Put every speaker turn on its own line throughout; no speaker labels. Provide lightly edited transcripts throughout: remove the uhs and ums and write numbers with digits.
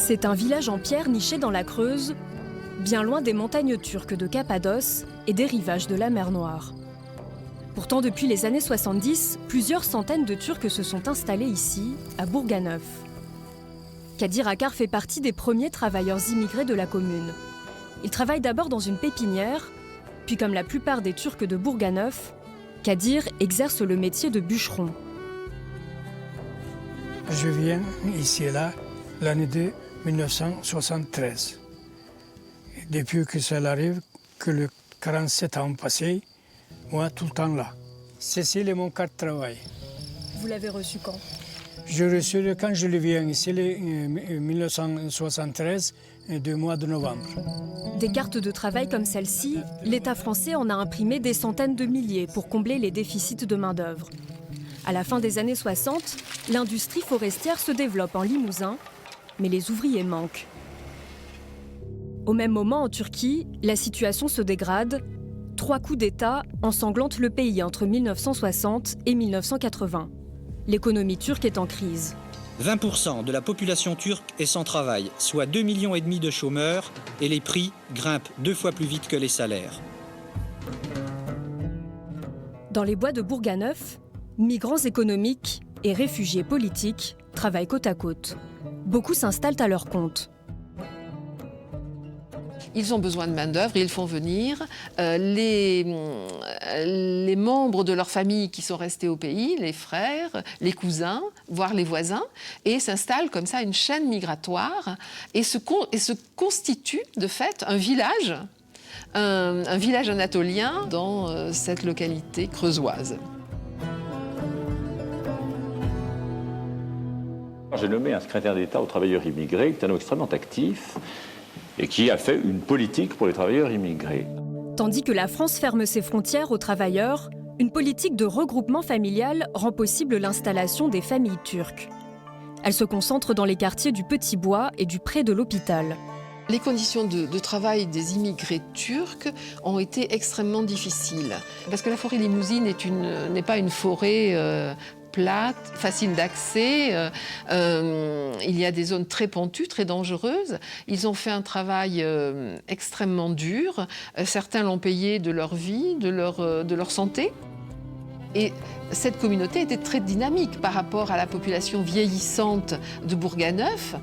C'est un village en pierre niché dans la Creuse, bien loin des montagnes turques de Cappadoce et des rivages de la mer Noire. Pourtant, depuis les années 70, plusieurs centaines de Turcs se sont installés ici, à Bourganeuf. Kadir Akar fait partie des premiers travailleurs immigrés de la commune. Il travaille d'abord dans une pépinière, puis comme la plupart des Turcs de Bourganeuf, Kadir exerce le métier de bûcheron.
Je viens ici et là l'année de 1973. Depuis que cela arrive, que le 47 ans passé, moi tout le temps là. Ceci est mon carte de travail.
Vous l'avez reçu quand?
Je l'ai reçu quand je viens ici, en 1973, du mois de novembre.
Des cartes de travail comme celle-ci, l'État français en a imprimé des centaines de milliers pour combler les déficits de main-d'œuvre. À la fin des années 60, l'industrie forestière se développe en Limousin, mais les ouvriers manquent. Au même moment, en Turquie, la situation se dégrade. 3 coups d'État ensanglantent le pays entre 1960 et 1980. L'économie turque est en crise.
20% de la population turque est sans travail, soit 2,5 millions de chômeurs, et les prix grimpent 2 fois plus vite que les salaires.
Dans les bois de Bourganeuf, migrants économiques et réfugiés politiques travaillent côte à côte. Beaucoup s'installent à leur compte.
Ils ont besoin de main-d'œuvre, ils font venir les membres de leur famille qui sont restés au pays, les frères, les cousins, voire les voisins, et s'installe comme ça une chaîne migratoire et se constitue de fait un village anatolien dans cette localité creusoise.
J'ai nommé un secrétaire d'État aux travailleurs immigrés, qui est un homme extrêmement actif, et qui a fait une politique pour les travailleurs immigrés.
Tandis que la France ferme ses frontières aux travailleurs, une politique de regroupement familial rend possible l'installation des familles turques. Elle se concentre dans les quartiers du Petit Bois et du Pré de l'Hôpital.
Les conditions de travail des immigrés turcs ont été extrêmement difficiles. Parce que la forêt limousine n'est pas une forêt plate, facile d'accès. Il y a des zones très pentues, très dangereuses. Ils ont fait un travail extrêmement dur. Certains l'ont payé de leur vie, de leur santé. Et cette communauté était très dynamique par rapport à la population vieillissante de Bourganeuf.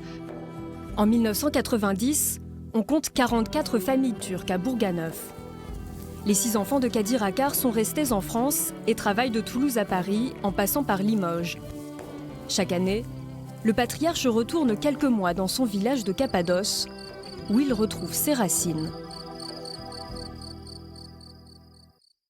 En 1990, on compte 44 familles turques à Bourganeuf. Les 6 enfants de Kadir Akar sont restés en France et travaillent de Toulouse à Paris en passant par Limoges. Chaque année, le patriarche retourne quelques mois dans son village de Cappadoce où il retrouve ses racines.